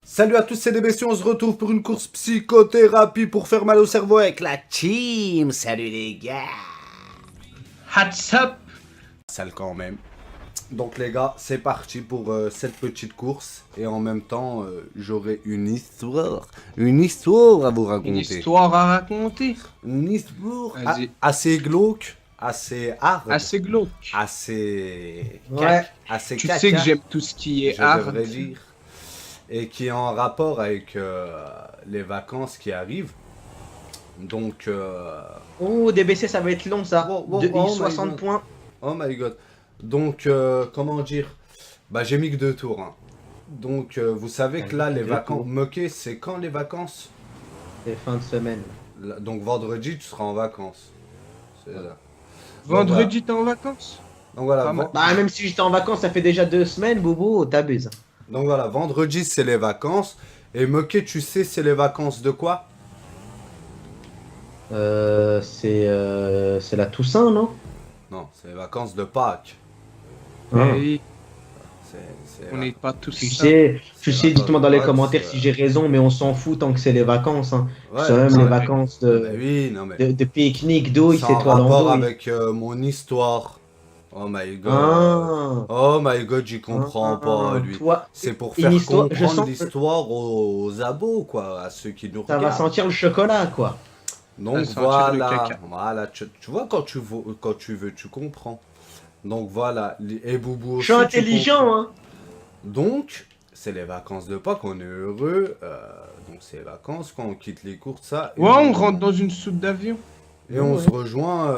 Salut à tous, c'est DBC, on se retrouve pour une course psychothérapie pour faire mal au cerveau avec la team. Salut les gars. What's up? Sale quand même. Donc les gars, c'est parti pour cette petite course. Et en même temps, j'aurai une histoire. Une histoire à vous raconter. Une histoire à raconter. Une histoire Vas-y. assez glauque, assez hard, Assez glauque. assez... Ouais. assez Tu caca, sais que j'aime tout ce qui est je hard. devrais dire. Et qui est en rapport avec les vacances qui arrivent. Donc, Oh, DBC, ça va être long ça. Wow, De, oh my 60 God. points. oh my god. Donc, comment dire? Bah, j'ai mis que 2 tours. Hein. Donc, vous savez que là, les Deux vacances. tours. Moquet, c'est quand les vacances? C'est fin de semaine. Donc, vendredi, tu seras en vacances. C'est là. Vendredi, t'es en vacances? Donc, voilà. Pas mal. Bah, même si j'étais en vacances, ça fait déjà 2 semaines, Boubou, t'abuses. Donc, voilà. Vendredi, c'est les vacances. Et Moquet, tu sais, c'est les vacances de quoi? C'est la Toussaint, non? Non, c'est les vacances de Pâques. Oui, C'est on n'est pas tous Tu ça. sais, C'est dites-moi dans les vacances, commentaires si j'ai raison, mais on s'en fout tant que c'est les vacances. Hein. Ouais, C'est même ça les va. vacances bah oui, non mais. de pique-nique, douille, C'est c'est en toi dans rapport douille. avec mon histoire. Oh my god. Ah, Oh my god, j'y comprends pas, lui. toi, C'est pour une faire histoire, je comprendre sens, l'histoire aux abos, quoi, à ceux qui nous ça va regardent. sentir le chocolat, quoi. Donc Ça va sentir le voilà, caca. voilà, tu vois quand tu veux, tu comprends. Donc voilà, et Boubou Je suis aussi, tu intelligent, comprends. hein. Donc, c'est les vacances de Pâques, on est heureux. Donc c'est les vacances, quand on quitte les cours, ça. Et Ouais, on rentre dans une soupe d'avion. Et on Ouais. se rejoint,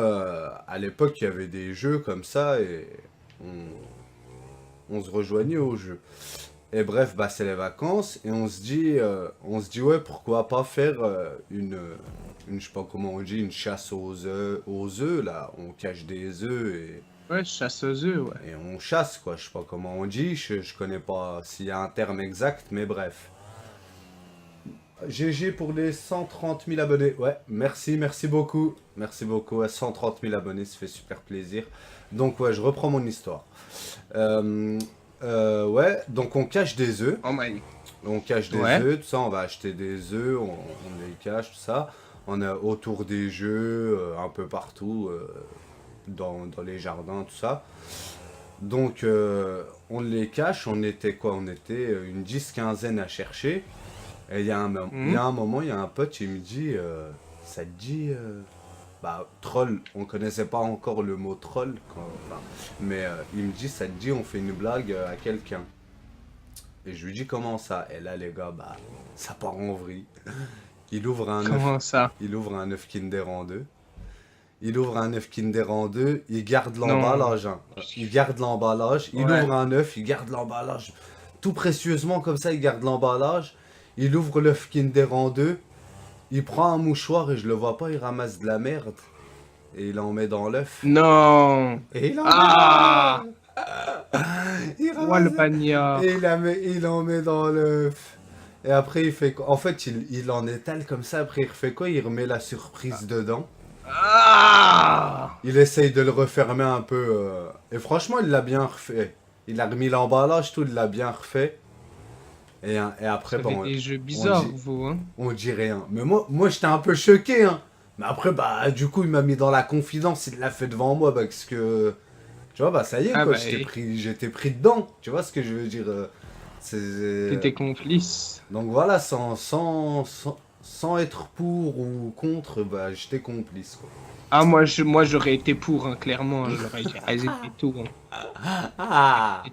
à l'époque il y avait des jeux comme ça et on se rejoignait aux jeux. Et bref, bah c'est les vacances et on se dit ouais pourquoi pas faire je sais pas comment on dit, une chasse aux œufs là, on cache des œufs Ouais, chasse aux œufs, ouais. et on chasse quoi, je sais pas comment on dit, je connais pas s'il y a un terme exact, mais bref. GG pour les 130 000 abonnés. Ouais, merci beaucoup. Merci beaucoup. À 130 000 abonnés, ça fait super plaisir. Donc, ouais, je reprends mon histoire. Ouais, donc on cache des œufs. Oh my. On cache des Ouais. œufs, tout ça. On va acheter des œufs, on les cache, tout ça. On est autour des jeux, un peu partout, dans les jardins, tout ça. Donc, on les cache. On était quoi? On était une 10-15aine à chercher. Et il y a un moment, il y a un pote, il me dit, ça te dit, bah, troll, on connaissait pas encore le mot troll, mais il me dit, ça te dit, on fait une blague à quelqu'un. Et je lui dis, comment ça? Et là, les gars, bah, ça part en vrille. Il ouvre un œuf, Comment ça? il ouvre un œuf Kinder en deux. Il ouvre un œuf Kinder en deux, il garde Non. l'emballage, hein. Il garde l'emballage, il Ouais. ouvre un œuf, il garde l'emballage. Tout précieusement comme ça, il garde l'emballage. Il ouvre l'œuf Kinder en deux. Il prend un mouchoir et je le vois pas, il ramasse de la merde. Et il en met dans l'œuf. Non. Et il en Ah. met il Oh, le ramasse bagnard. et il en met dans l'œuf. Et après il fait quoi? En fait il en étale comme ça, après il refait quoi? Il remet la surprise dedans. Ah. Il essaye de le refermer un peu. Et franchement il l'a bien refait. Il a remis l'emballage, tout, il l'a bien refait. Et après, Ça bon, fait des jeux bizarres, dit- vous, hein. on dit rien. Mais moi j'étais un peu choqué, hein. Mais après, bah, du coup, il m'a mis dans la confidence, il l'a fait devant moi, parce que, tu vois, bah, ça y est, Ah quoi, bah, j'étais pris dedans. Tu vois ce que je veux dire? t'étais complice. Donc voilà, sans être pour ou contre, bah, j'étais complice, quoi. Ah, moi j'aurais été pour, hein, clairement. J'aurais rasé et tout. Hein. Ah!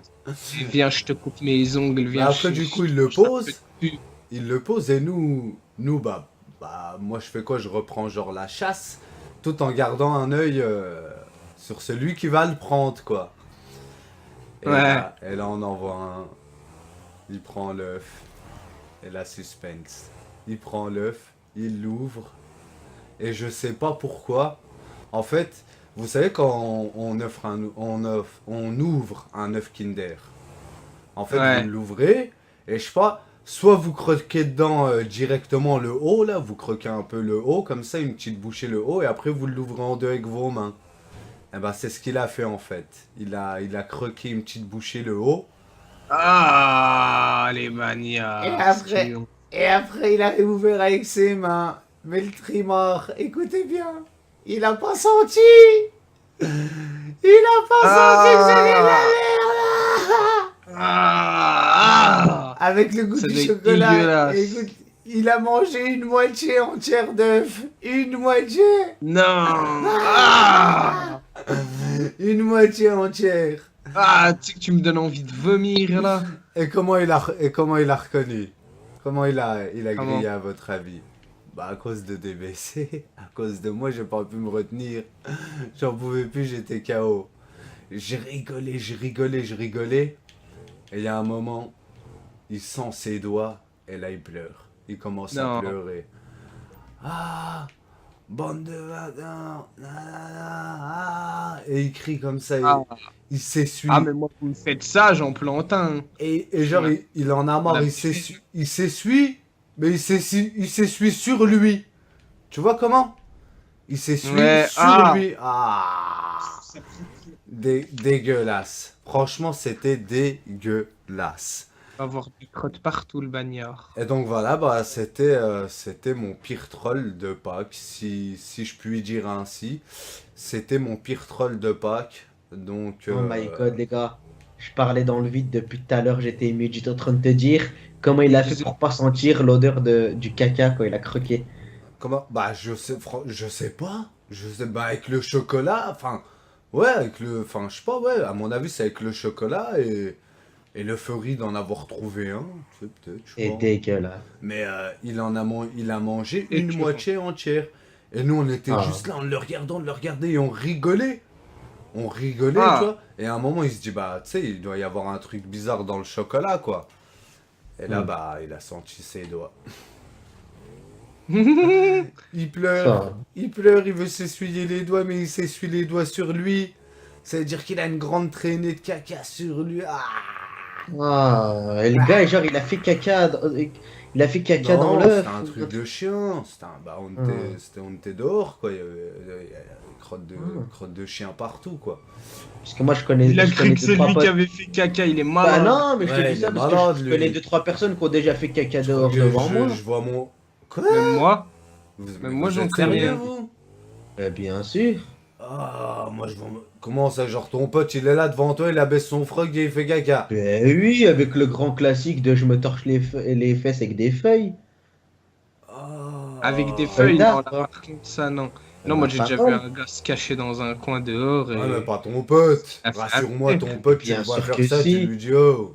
Viens, je te coupe mes ongles, Mais viens. après, du coup, il le je tape pose. dessus. Il le pose et bah, moi je fais quoi? Je reprends genre la chasse, tout en gardant un œil sur celui qui va le prendre, quoi. Ouais. Et là, on en voit un. Il prend l'œuf. Et la suspense. Il prend l'œuf, il l'ouvre. Et je sais pas pourquoi. En fait, vous savez quand on ouvre un œuf Kinder. En fait, Ouais. vous l'ouvrez et je sais pas, soit vous croquez dedans directement le haut là, vous croquez un peu le haut comme ça, une petite bouchée le haut et après vous l'ouvrez en deux avec vos mains. Et ben c'est ce qu'il a fait en fait. Il a croqué une petite bouchée le haut Ah, les manias. Et après, et après, il a ouvert avec ses mains. Mais le trimor, écoutez bien, il a pas senti. Il a pas senti que c'était de la merde. Ah, Avec le goût ça du doit être chocolat. dégueulasse. Écoute, il a mangé une moitié entière d'œuf. Une moitié. Non. Ah, Une moitié entière. ah, tu sais que tu me donnes envie de vomir là. Et comment il a reconnu? Comment il a Comment? grillé à votre avis? Bah à cause de DBC, à cause de moi j'ai pas pu me retenir. J'en pouvais plus, j'étais KO. J'ai rigolé, je rigolais, je rigolais. Et il y a un moment, il sent ses doigts et là il pleure. Il commence à Non. pleurer. Ah, bande de vadins, ah, et il crie comme ça, Ah, il s'essuie. ah, mais moi, vous me faites ça, j'en plante un. Et genre, il en a marre, On a il s'essuie, mais il s'essuie sur lui. Tu vois comment? Il s'essuie Ouais, sur ah. lui. Ah, dégueulasse. Franchement, c'était dégueulasse. Va avoir des crottes partout, le bagnard. Et donc voilà, bah c'était mon pire troll de Pâques, si je puis dire ainsi. C'était mon pire troll de Pâques. Donc Oh my god, les gars. Je parlais dans le vide depuis tout à l'heure, j'étais ému. J'étais en train de te dire comment il a fait pour pas sentir l'odeur du caca quand il a croqué. comment? Bah je sais pas. Je sais bah avec le chocolat, enfin ouais, avec le enfin je sais pas, ouais, à mon avis c'est avec le chocolat et l'euphorie d'en avoir trouvé un, tu sais, peut-être, je Et sais pas. dégueulasse. Mais il a mangé Et une tu- moitié entière. Et nous on était Ah. juste là, on le regardait, on le regardait et on rigolait. On rigolait, Ah. tu vois. Et à un moment il se dit bah tu sais, il doit y avoir un truc bizarre dans le chocolat quoi. Et là bah il a senti ses doigts. Il pleure, il veut s'essuyer les doigts, mais il s'essuie les doigts sur lui. Ça veut dire qu'il a une grande traînée de caca sur lui. Ah Ah, et le gars, genre, il a fait caca, il a fait caca dans non, l'œuf. c'était un truc de chien. C'était un, bah, on était dehors, quoi. Il y avait crottes de chien partout, quoi. Parce que moi, je connais, Il a je cru connais que deux, c'est trois lui potes. qui avait fait caca, il est Bah malade. non, mais je te Ouais, dis il ça est parce malade, que je lui. connais deux, trois personnes qui ont déjà fait caca dehors devant moi. Je vois mon. Quoi? Même moi, Mais moi, vous j'en êtes connais sérieux, un. vous? Bien sûr. Ah, moi je vois. Comment ça, genre ton pote, il est là devant toi, il abaisse son froc et il fait caca. Ben oui, avec le grand classique de je me torche les fesses avec des feuilles. Avec des Ah. feuilles, non, là, Soldat, quoi. par contre, ça, non. Eh Non, moi, ben, j'ai pas déjà vu mal. un gars se cacher dans un coin dehors Ouais, mais et... pas ton pote. Ah, c'est Rassure-moi, après. ton pote, tu Bien le vois sûr faire que ça, tu si. lui dis oh.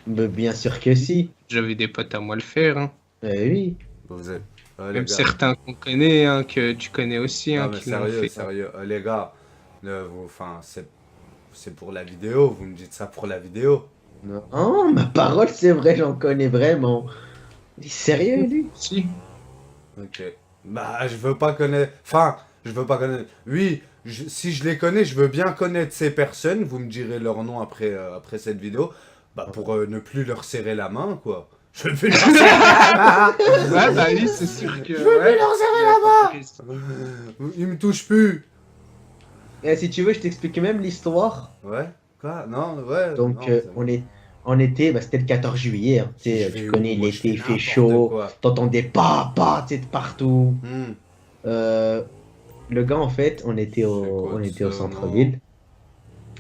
Ben, bien sûr que si. J'avais des potes à moi le faire, hein. Eh oui. Vous êtes. Les Même gars. certains qu'on connaît, hein, que tu connais aussi, Non, hein, mais qui l'ont sérieux, fait. sérieux. Les gars, enfin, c'est pour la vidéo. Vous me dites ça pour la vidéo. Non, ma parole, c'est vrai, j'en connais vraiment. Il est sérieux, lui? Si. Ok. Bah, je veux pas connaître. Enfin, je veux pas connaître. Oui, si je les connais, je veux bien connaître ces personnes. Vous me direz leur nom après cette vidéo. Bah, pour ne plus leur serrer la main, quoi. Je veux plus leur serrer la Ouais, bah oui, c'est sûr que... Je veux ouais. plus leur serrer la main. Ils me touchent plus. Et si tu veux, je t'explique même l'histoire. Ouais. Quoi? Non, ouais. Donc, non, c'est bon. on était, bah, c'était le 14 juillet. Hein, tu sais, Je tu vais connais où? Moi, l'été, je fais il fait n'importe chaud. quoi. T'entendais pas, tu sais, de partout. Hmm. Le gars, en fait, on était C'est au, quoi on de était au ça, centre-ville.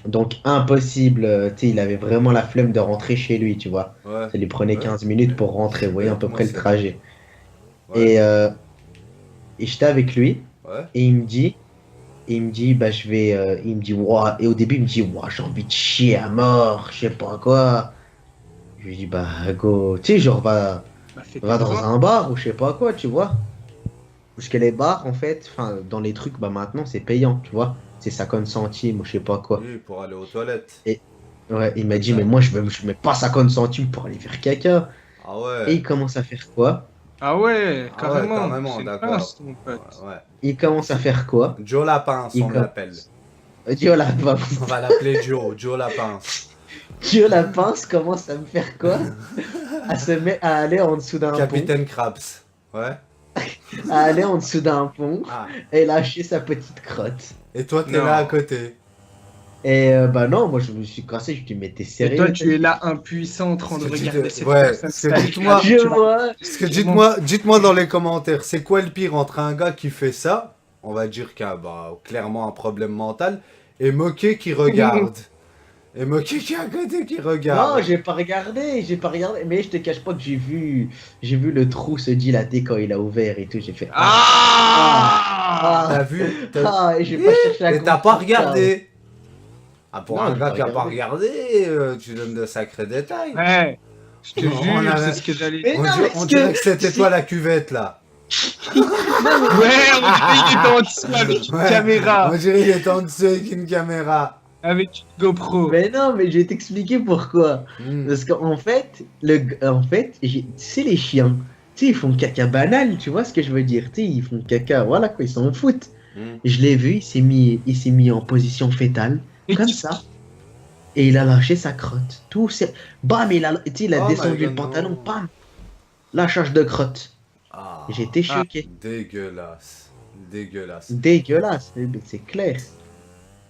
Donc, impossible, tu sais, il avait vraiment la flemme de rentrer chez lui, tu vois. Ouais. Ça lui prenait Ouais. 15 minutes pour rentrer, vous voyez à peu Moi, près le c'est- trajet. Ouais. Et j'étais avec lui, Ouais. et il me dit, bah, il me dit, ouah, et au début, il me dit, ouah, j'ai envie de chier à mort, je sais pas quoi. Je lui dis, bah, go, tu sais, genre, va Bah, fais dans tes un bar ou je sais pas quoi, tu vois. Parce que les bars, en fait, enfin, dans les trucs, bah, maintenant, c'est payant, tu vois. C'est 50 centimes ou je sais pas quoi. Oui, pour aller aux toilettes. Ouais, il m'a dit, mais moi, je mets pas 50 centimes pour aller faire caca. Ah Et il ouais. commence à faire quoi? Ah ouais, Ah ouais, carrément. carrément, C'est une d'accord. pince, ton pote. Ouais. Il commence à faire quoi? Joe Lapince, Il on com- l'appelle. Dieu la pince. On va l'appeler Joe, Joe Lapince. Dieu la pince commence à me faire quoi? À aller en dessous d'un pont. Capitaine Krabs. Ouais. À aller en dessous d'un pont Ah. et lâcher sa petite crotte. Et toi, t'es Non. là à côté. Et bah non, moi je me suis cassé, je me suis dit, mais t'es Et sérieux? toi, tu es là, impuissant, en train de Ce que regarder dites- cette ouais, personne. ce que sale. dites-moi- Je vois. Parce que dites-moi dans les commentaires, c'est quoi le pire entre un gars qui fait ça, on va dire qu'il a clairement un problème mental, et Moquet qui regarde. Et Moquet qui est à côté qui regarde. Non, j'ai pas regardé, mais je te cache pas que j'ai vu le trou se dilater quand il a ouvert et tout, j'ai fait Ah T'as vu et j'ai pas cherché à Et t'as pas comprendre. regardé. Ah, pour Non, un j'ai gars pas qui a pas regardé. regardé, tu donnes de sacrés détails. Ouais, je te On jure, avait- c'est ce que j'allais Mais dire. On, non, dirait, mais on ce dirait que- que c'était si- toi la cuvette là. Ouais, on dirait qu'il était en dessous avec une Ouais, caméra, On dirait qu'il était en dessous avec une caméra. avec une GoPro. Mais non, mais je vais t'expliquer pourquoi. Hmm. Parce qu'en fait, tu sais, les chiens, tu sais, ils font caca banal, tu vois ce que je veux dire? Tu sais, ils font caca, voilà quoi, ils s'en foutent. Hmm. Je l'ai vu, il s'est mis en position fétale, Et comme qui- ça. Et il a lâché sa crotte. Bam, tu sais, il a Oh my descendu God, le pantalon, non. bam. Lâchage de crotte. Ah, J'étais choqué. dégueulasse. Dégueulasse. Dégueulasse, c'est clair.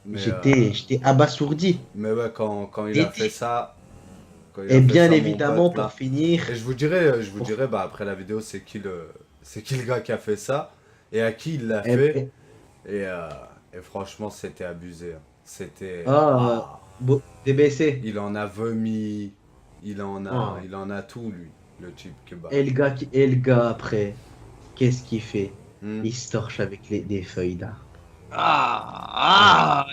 Mais, J'étais abasourdi. mais ouais, quand il Et a fait ça. quand il a Et fait bien ça, mon évidemment, pote, là. pour finir, Et je vous dirai bah, après la vidéo, c'est qui le gars qui a fait ça et à qui il l'a eh fait. ben, Et franchement, c'était abusé. Hein. C'était. Ah, DBC. Il en a vomi. Il en Ah. a tout, lui, le type kebab. Et le gars après, qu'est-ce qu'il fait? Hmm. Il se torche avec des feuilles d'arbre.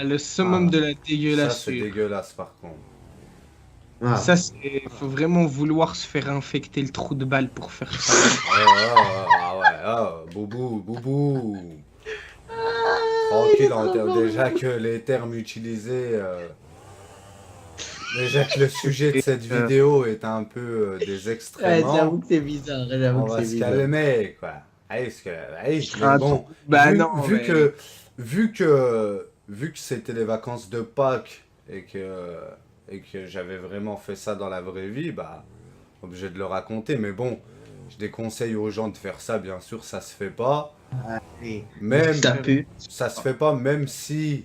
Le summum Ah. de la Ça, c'est dégueulassure. dégueulasse, par contre. Ah. Ça, c'est. Faut vraiment vouloir se faire infecter le trou de balle pour faire ça. Boubou. Tranquille, déjà que les termes utilisés. Déjà que le sujet de cette vidéo est un peu des Ouais, extrêmement. j'avoue que c'est bizarre. On J'avoue que va c'est se bizarre. calmer, quoi. Allez, mais Ah, bon, bah vu, non, vu mais- que vu que vu que c'était les vacances de Pâques et que j'avais vraiment fait ça dans la vraie vie, bah obligé de le raconter. Mais bon, je déconseille aux gens de faire ça, bien sûr, ça se fait pas. Allez, Même ça pue. ça se fait pas, même si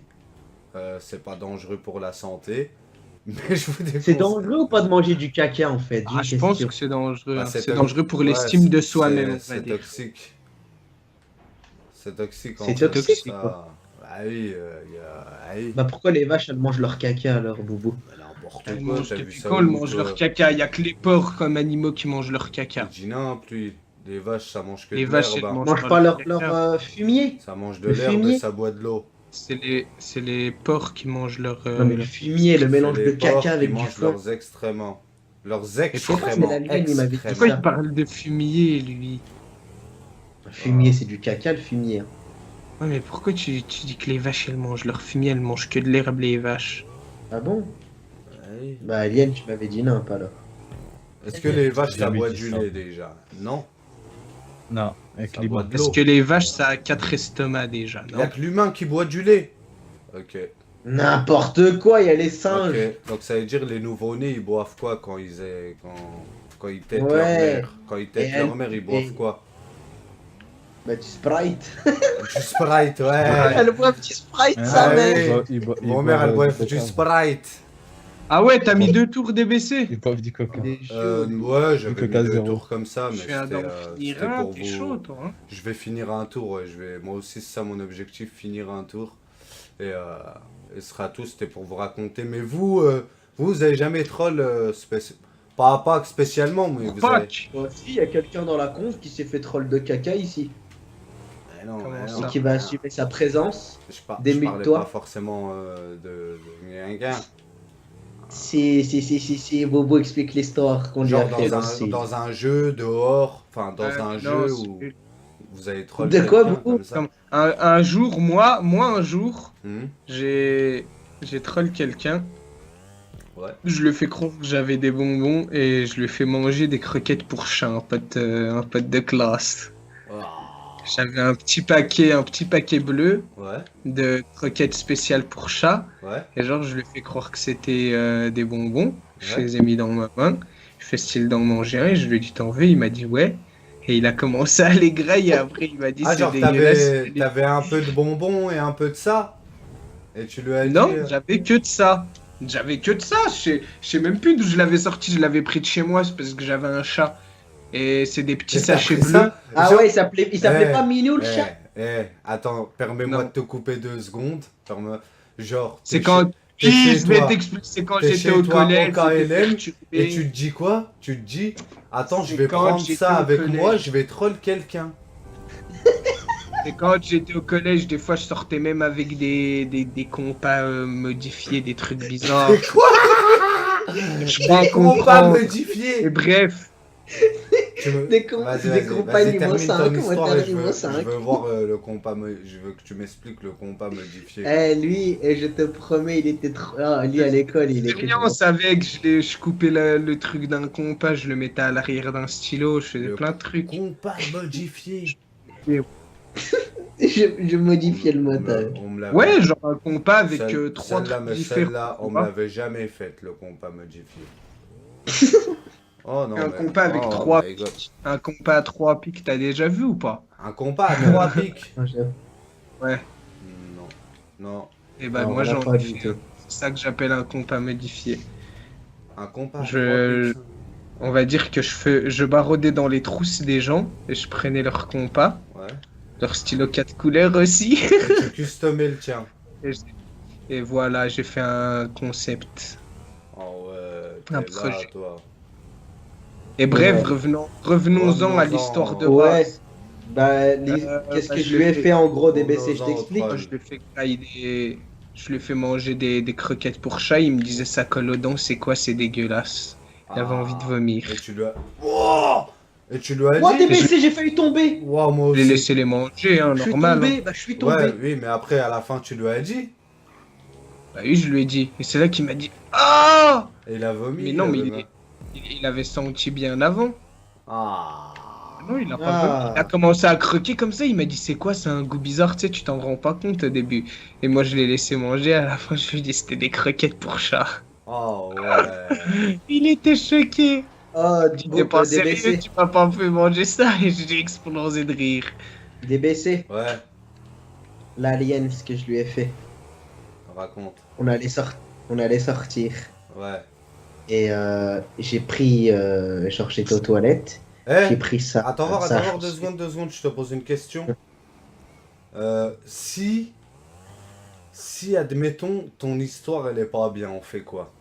c'est pas dangereux pour la santé. Mais je vous déconseille. C'est dangereux ou pas de manger du caca en fait? Ah, je pense que c'est dangereux. Bah, hein. c'est C'est to- dangereux pour ouais, l'estime de c'est- soi-même, on va C'est dire. toxique. C'est toxique. C'est en fait, toxique, ça. quoi. Ah oui, ah oui. Bah pourquoi les vaches elles mangent leur caca alors, Boubou? Bah, n'importe Elles quoi, mangent t'as que vu du ça quand elles où, mangent toi leur caca. Il n'y a que les porcs comme animaux qui mangent leur Je caca. dis non, plus. Les vaches, ça mange que Les de vaches, l'herbe. elles hein. Ils mangent mangent pas pas leur leur caca. fumier? Ça mange de Le l'herbe et fumier. ça boit de l'eau. C'est les porcs qui mangent leur. Non mais le fumier, le mélange C'est de les porcs caca qui avec du mangent foin. leurs excréments. Leurs sais pas, excréments. mais la Liliane, il m'avait dit Pourquoi ça. il parle de fumier, lui? Le fumier, c'est du caca, le fumier. Ouais, mais pourquoi tu dis que les vaches, elles mangent leur fumier, elles mangent que de l'herbe, les vaches? Ah bon? Ouais. Bah Alien, tu m'avais dit non, pas alors. Est-ce que les vaches, J'ai ça jamais boit dit du ça. lait déjà? Non. Non, avec Ça les boit bons. de l'eau. Parce que les vaches, ça a 4 estomacs déjà, Il y a non? que l'humain qui boit du lait. Ok. N'importe quoi, il y a les singes. Ok. Donc ça veut dire les nouveau-nés ils boivent quoi quand ils têtent leur Ouais. mère? Quand ils têtent Et leur elle- mère, ils boivent et- quoi? Bah du Sprite. Du Sprite, ouais. Elle boit du Sprite, Ah, sa ouais. mère. Mon mère, elle boive du Sprite. Ah ouais, t'as mis 2 tours DBC? Ils boivent du coca. Des chauds. Ouais, j'avais mis Coca 2 zéro. tours comme ça, mais Je viens d'en finir c'était un, pour t'es vous. chaud, toi, hein? Je vais finir un tour, ouais. Moi aussi, c'est ça mon objectif, finir un tour. Et ce sera tout, c'était pour vous raconter. Mais vous avez jamais troll pas spécialement, mais vous avez... Fuck! Moi aussi, il y a quelqu'un dans la conf qui s'est fait troll de caca ici. Eh non, Comment eh ça non. Et qui va assumer sa présence. Je parlais Démute-toi. pas forcément de quelqu'un. Si, Bobo explique l'histoire qu'on lui a Genre fait. dans un jeu dehors, enfin dans un non, jeu c'est- où vous avez troll De quoi, quelqu'un vous comme ça. Comme un jour, moi un jour, Hmm, j'ai troll quelqu'un. ouais. Je lui ai fait croire que j'avais des bonbons et je lui ai fait manger des croquettes pour chat, un pote de classe. Ah, J'avais un petit paquet bleu ouais, de croquettes spéciales pour chat. ouais. Et genre, je lui ai fait croire que c'était des bonbons. Je Ouais. les ai mis dans ma main. Je fais style d'en manger un et je lui ai dit t'en veux? Il m'a dit ouais. Et il a commencé à les grailler. Après, il m'a dit Ah c'est genre dégueulasse. t'avais un peu de bonbons et un peu de ça. Et tu lui as dit... Non, j'avais que de ça. J'avais que de ça. Je sais même plus d'où je l'avais sorti. Je l'avais pris de chez moi, c'est parce que j'avais un chat. Et c'est des petits Et t'as sachets pris bleus. ça Ah Genre- ouais, il s'appelait pas Minou le chat. Attends, permets-moi Non. de te couper 2 secondes. Genre, C'est t'es quand. t'es chez Je vais toi. t'expliquer. C'est quand T'es j'étais chez au toi, collège. au KLM, j'étais perturbé. et tu te dis quoi? Tu te dis, attends, je C'est vais quand prendre j'étais ça au avec collège. moi, je vais troll quelqu'un. Et quand j'étais au collège, des fois, je sortais même avec des compas modifiés, des trucs bizarres. Quoi? Je crois Des compas comprendre. Et modifiés. bref, Des compas niveau 5, ton on va histoire faire et je niveau veux, 5. je veux voir le compas, je veux que tu m'expliques le compas modifié. Lui, et je te promets, il était trop. Ah, lui à l'école, il était. on savait que je coupais le truc d'un compas, je le mettais à l'arrière d'un stylo, je faisais Le plein de trucs. Compas modifié. Je modifiais le moteur. On me l'avait- Ouais, genre un compas avec Celle- 3 celle-là, trucs mais différents. celle-là, on tu me vois. l'avait jamais faite, le compas modifié. Oh non, Un mais- compas avec oh 3 my God. pics. Un compas à 3 pics, t'as déjà vu ou pas? Un compas à 3 pics. Ouais. Non, non. Et bah Non, moi on a j'en pas ai du fait tout. un. C'est ça que j'appelle un compas modifié. Un compas à Je- 3 pics. On va dire que je barodais dans les trousses des gens et je prenais leur compas, Ouais. leur stylo 4 couleurs aussi. Et tu customais le tien. Et voilà, j'ai fait un concept. Oh ouais, Un t'es là, projet. toi. Et bref, Ouais. revenons-en à Revenons-en. l'histoire de Ouais. base. Bah, qu'est-ce que je lui ai fait en gros, DBC, je t'explique. Ouais. Moi, je lui ai fait je lui ai fait manger des croquettes pour chat. Il me disait ça colle aux dents, c'est quoi, c'est dégueulasse. Il avait envie de vomir. Et tu lui as... Oh et tu lui as Moi, dit... DBC, j'ai failli tomber. Wow, moi Je l'ai aussi. laissé les manger, hein, Je suis normal. tombé, hein. bah je suis tombé. Ouais, oui, mais après, à la fin, tu lui as dit. Bah oui, je lui ai dit. Et c'est là qu'il m'a dit ah. Et il a vomi. Mais non, mais le gars. il avait senti bien avant. Ah. Non, il a pas Ah. vomi. Il a commencé à croquer comme ça. Il m'a dit c'est quoi, c'est un goût bizarre, tu sais, tu t'en rends pas compte au début. Et moi, je l'ai laissé manger. À la fin, je lui ai dit c'était des croquettes pour chat. Oh ouais. Il était choqué. Oh, Tu t'es pas sérieux, DBC. tu m'as pas fait manger ça. Et j'ai explosé de rire. DBC, Ouais, l'alien, ce que je lui ai fait. raconte. On allait sortir. Ouais. Et j'ai pris. Genre, j'étais aux toilettes. Eh, J'ai pris ça. attends voir, ça, attends voir, 2 secondes, je te pose une question. Si, admettons, ton histoire, elle est pas bien, on fait quoi?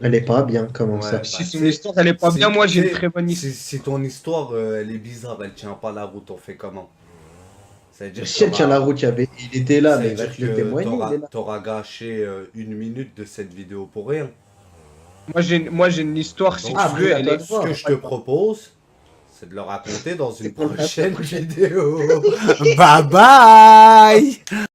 Elle est pas bien, comment Ouais. ça? Si Bah, son c'est- histoire elle est pas si- bien, moi j'ai une si- très bonne histoire. Si ton histoire, elle est bizarre, elle tient pas la route, on fait comment? C'est-à-dire Si elle tient la route, il était là, mais il va c'est-à-dire te le que témoigner. il est là. t'auras gâché 1 minute de cette vidéo pour rien. Moi j'ai une histoire si Donc, Ah, tu mais veux, à elle toi est de ce voir. que je te propose, c'est de le raconter dans une C'est pour la prochaine prochaine. vidéo. Bye bye!